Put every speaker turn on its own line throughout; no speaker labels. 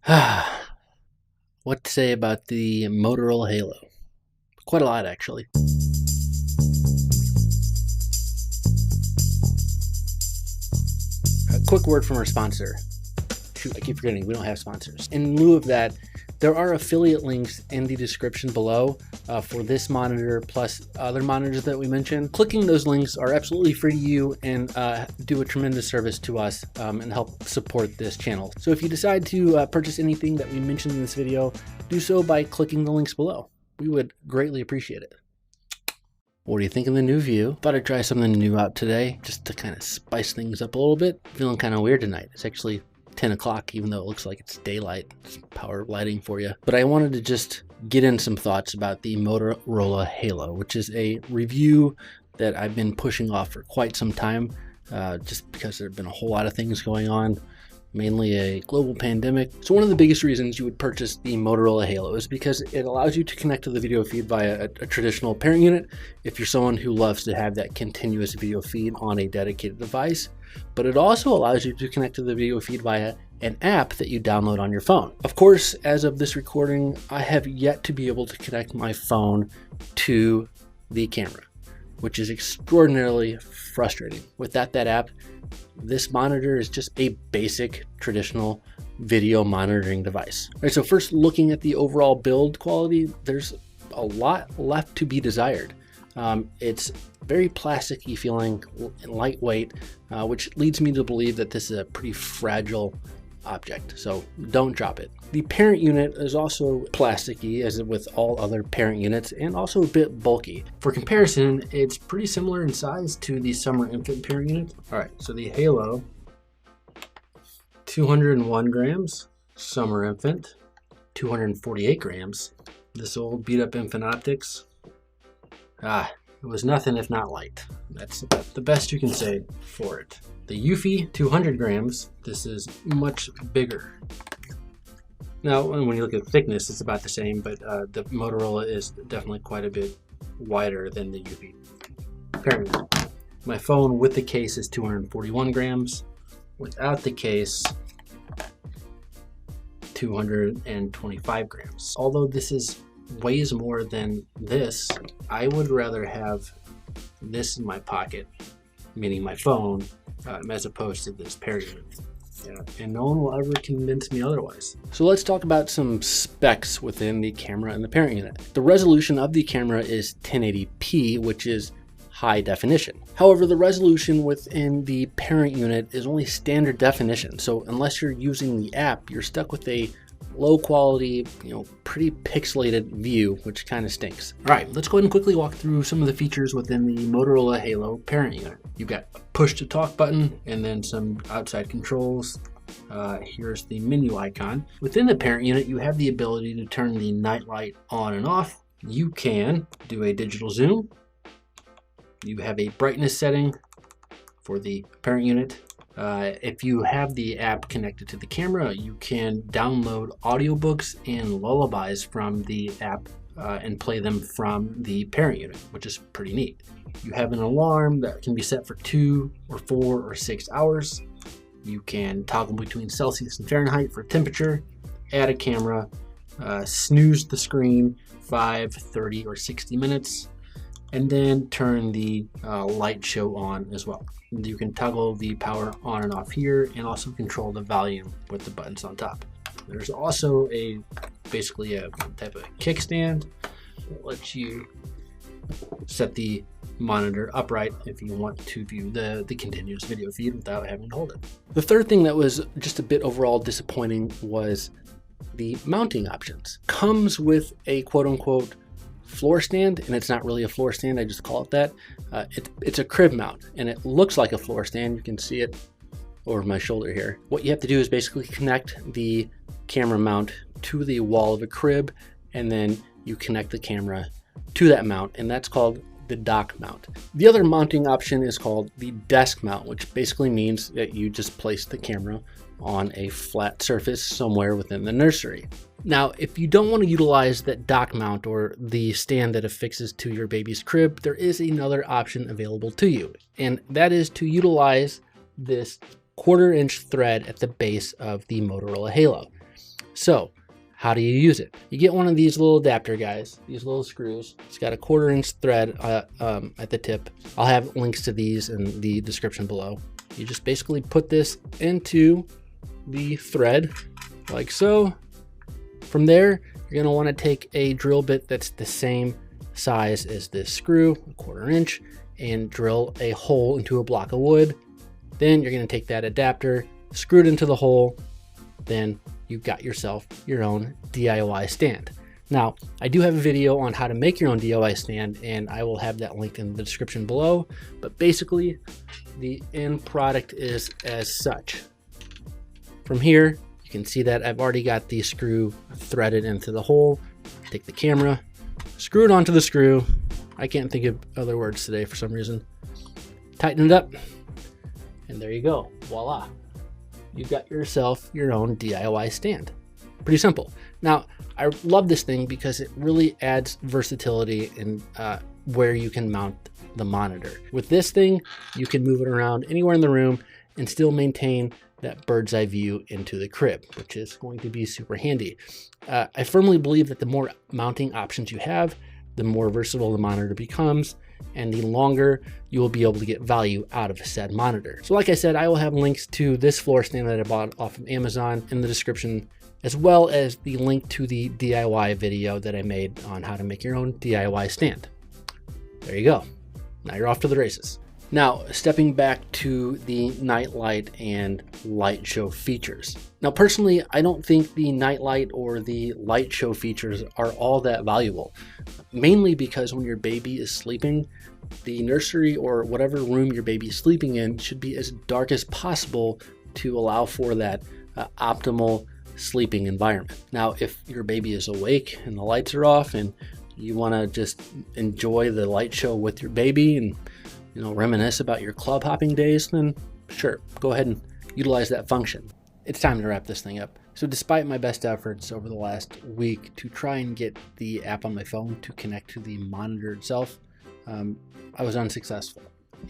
What to say about the Motorola Halo? Quite a lot, actually. A quick word from our sponsor. Shoot, I keep forgetting, we don't have sponsors. In lieu of that, there are affiliate links in the description below for this monitor plus other monitors that we mentioned. Clicking those links are absolutely free to you and do a tremendous service to us and help support this channel. So if you decide to purchase anything that we mentioned in this video, do so by clicking the links below. We would greatly appreciate it. What do you think of the new view? Thought I'd try something new out today just to kind of spice things up a little bit. Feeling kind of weird tonight. It's actually 10 o'clock, even though it looks like it's daylight. It's power lighting for you. But I wanted to just get in some thoughts about the Motorola Halo, which is a review that I've been pushing off for quite some time, just because there have been a whole lot of things going on, mainly a global pandemic. So one of the biggest reasons you would purchase the Motorola Halo is because it allows you to connect to the video feed via a traditional parent unit if you're someone who loves to have that continuous video feed on a dedicated device. But it also allows you to connect to the video feed via an app that you download on your phone. Of course, as of this recording, I have yet to be able to connect my phone to the camera, which is extraordinarily frustrating. Without that app, this monitor is just a basic traditional video monitoring device. All right, so first looking at the overall build quality, there's a lot left to be desired. It's very plasticky feeling and lightweight, which leads me to believe that this is a pretty fragile object, so don't drop it. The parent unit is also plasticky, as with all other parent units, and also a bit bulky. For comparison, it's pretty similar in size to the summer infant parent unit. All right, so the Halo, 201 grams, summer infant, 248 grams. This old beat up infant optics, it was nothing if not light. That's the best you can say for it. The Eufy, 200 grams. This is much bigger. Now, when you look at thickness, it's about the same, but the Motorola is definitely quite a bit wider than the Eufy. Apparently, my phone with the case is 241 grams. Without the case, 225 grams. Although this weighs more than this, I would rather have this in my pocket, meaning my phone, as opposed to this parent unit. Yeah, and no one will ever convince me otherwise. So let's talk about some specs within the camera and the parent unit. The resolution of the camera is 1080p, which is high definition. However, the resolution within the parent unit is only standard definition. So unless you're using the app, you're stuck with a low quality, pretty pixelated view, which kind of stinks. All right, let's go ahead and quickly walk through some of the features within the Motorola Halo parent unit. You've got a push to talk button and then some outside controls. Here's the menu icon. Within the parent unit, you have the ability to turn the nightlight on and off. You can do a digital zoom. You have a brightness setting for the parent unit. If you have the app connected to the camera, you can download audiobooks and lullabies from the app and play them from the parent unit, which is pretty neat. You have an alarm that can be set for 2 or 4 or 6 hours. You can toggle between Celsius and Fahrenheit for temperature, add a camera, snooze the screen 5, 30, or 60 minutes, and then turn the light show on as well. You can toggle the power on and off here and also control the volume with the buttons on top. There's also basically a type of kickstand that lets you set the monitor upright if you want to view the continuous video feed without having to hold it. The third thing that was just a bit overall disappointing was the mounting options. Comes with a quote-unquote floor stand, and it's not really a floor stand, I just call it that. It's a crib mount, and it looks like a floor stand. You can see it over my shoulder here. What you have to do is basically connect the camera mount to the wall of a crib, and then you connect the camera to that mount, and that's called the dock mount. The other mounting option is called the desk mount, which basically means that you just place the camera on a flat surface somewhere within the nursery. Now, if you don't want to utilize that dock mount or the stand that affixes to your baby's crib, there is another option available to you, and that is to utilize this 1/4-inch thread at the base of the Motorola Halo. So how do you use it? You get one of these little adapter guys, these little screws. It's got a 1/4 inch thread at the tip. I'll have links to these in the description below. You just basically put this into the thread like so. From there, you're gonna wanna take a drill bit that's the same size as this screw, 1/4 inch, and drill a hole into a block of wood. Then you're gonna take that adapter, screw it into the hole, then you've got yourself your own DIY stand. Now, I do have a video on how to make your own DIY stand, and I will have that linked in the description below. But basically, the end product is as such. From here, you can see that I've already got the screw threaded into the hole. Take the camera, screw it onto the screw. I can't think of other words today for some reason. Tighten it up, and there you go. Voila. You've got yourself your own DIY stand. Pretty simple. Now, I love this thing because it really adds versatility in where you can mount the monitor. With this thing, you can move it around anywhere in the room and still maintain that bird's eye view into the crib, which is going to be super handy. I firmly believe that the more mounting options you have, the more versatile the monitor becomes, and the longer you will be able to get value out of said monitor. So like I said, I will have links to this floor stand that I bought off of Amazon in the description, as well as the link to the DIY video that I made on how to make your own DIY stand. There you go. Now you're off to the races. Now, stepping back to the nightlight and light show features. Now, personally, I don't think the nightlight or the light show features are all that valuable, mainly because when your baby is sleeping, the nursery or whatever room your baby is sleeping in should be as dark as possible to allow for that optimal sleeping environment. Now, if your baby is awake and the lights are off and you want to just enjoy the light show with your baby and reminisce about your club hopping days, then sure, go ahead and utilize that function. It's time to wrap this thing up. So despite my best efforts over the last week to try and get the app on my phone to connect to the monitor itself, I was unsuccessful.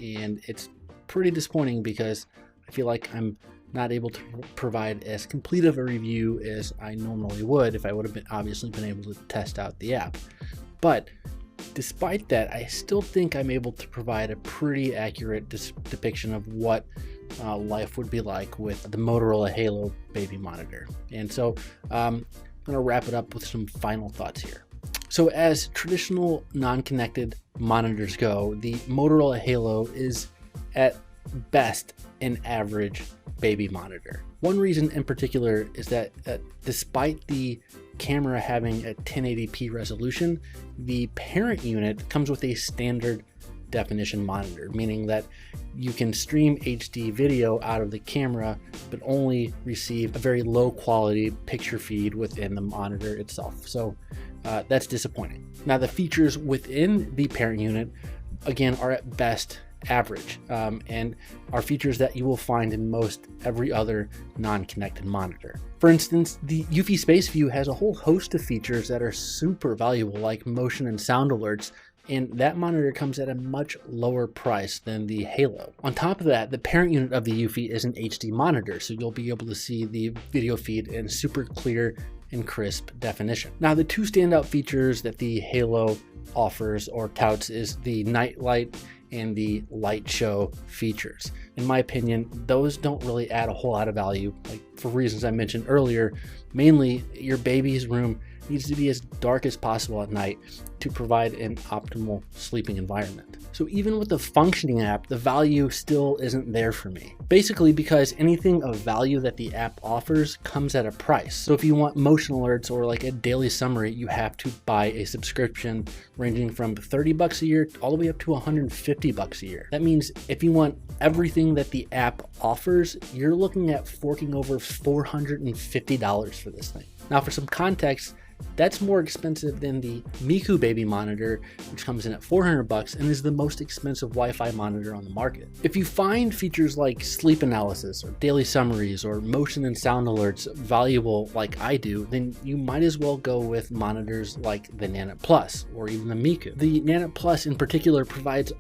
And it's pretty disappointing because I feel like I'm not able to provide as complete of a review as I normally would if I would have obviously been able to test out the app. But despite that, I still think I'm able to provide a pretty accurate depiction of what life would be like with the Motorola Halo baby monitor. And so I'm going to wrap it up with some final thoughts here. So as traditional non-connected monitors go, the Motorola Halo is at best an average baby monitor. One reason in particular is that despite the camera having a 1080p resolution, the parent unit comes with a standard definition monitor, meaning that you can stream HD video out of the camera but only receive a very low quality picture feed within the monitor itself. So that's disappointing. Now, the features within the parent unit again are at best average and are features that you will find in most every other non-connected monitor. For instance, the Eufy Space View has a whole host of features that are super valuable, like motion and sound alerts, and that monitor comes at a much lower price than the Halo. On top of that, the parent unit of the Eufy is an HD monitor, so you'll be able to see the video feed in super clear and crisp definition. Now, the two standout features that the Halo offers or touts is the nightlight and the light show features. In my opinion, those don't really add a whole lot of value, like for reasons I mentioned earlier. Mainly, your baby's room needs to be as dark as possible at night to provide an optimal sleeping environment. So even with the functioning app, the value still isn't there for me. Basically because anything of value that the app offers comes at a price. So if you want motion alerts or like a daily summary, you have to buy a subscription ranging from $30 a year all the way up to $150 a year. That means if you want everything that the app offers, you're looking at forking over $450 for this thing. Now, for some context, that's more expensive than the Miku baby monitor, which comes in at $400 and is the most expensive Wi-Fi monitor on the market. If you find features like sleep analysis or daily summaries or motion and sound alerts valuable like I do, then you might as well go with monitors like the Nanit Plus or even the Miku. The Nanit Plus in particular provides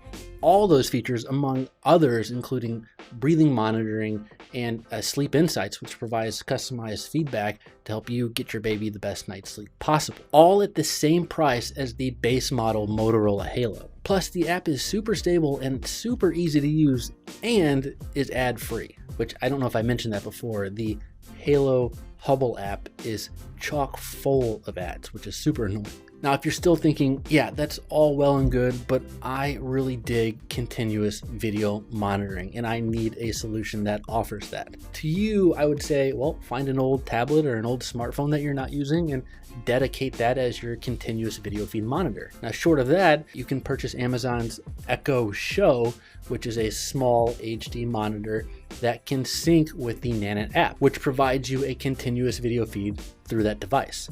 all those features, among others, including breathing monitoring and sleep insights, which provides customized feedback to help you get your baby the best night's sleep possible, all at the same price as the base model Motorola Halo. Plus, the app is super stable and super easy to use and is ad-free, which I don't know if I mentioned that before. The Halo Hubble app is chock full of ads, which is super annoying. Now, if you're still thinking, yeah, that's all well and good, but I really dig continuous video monitoring and I need a solution that offers that. To you, I would say, well, find an old tablet or an old smartphone that you're not using and dedicate that as your continuous video feed monitor. Now, short of that, you can purchase Amazon's Echo Show, which is a small HD monitor that can sync with the Nanit app, which provides you a continuous video feed through that device.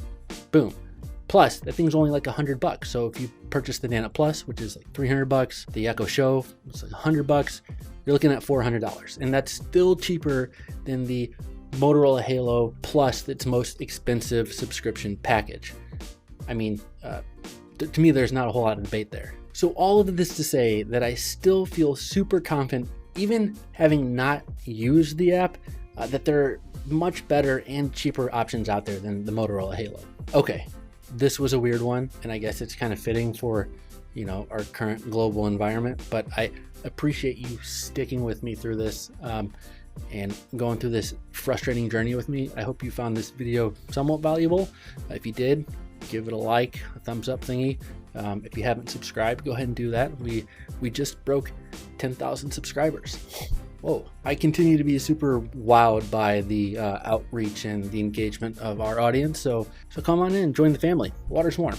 Boom. Plus, that thing's only like $100. So if you purchase the Nanit Plus, which is like $300, the Echo Show, it's like $100, you're looking at $400. And that's still cheaper than the Motorola Halo Plus, its most expensive subscription package. I mean, to me, there's not a whole lot of debate there. So all of this to say that I still feel super confident, even having not used the app, that there are much better and cheaper options out there than the Motorola Halo. Okay. This was a weird one, and I guess it's kind of fitting for, you know, our current global environment, but I appreciate you sticking with me through this and going through this frustrating journey with me. I hope you found this video somewhat valuable. If you did, give it a like, a thumbs up thingy. If you haven't subscribed, go ahead and do that. We just broke 10,000 subscribers. Whoa. I continue to be super wowed by the outreach and the engagement of our audience. So come on in and join the family. Water's warm.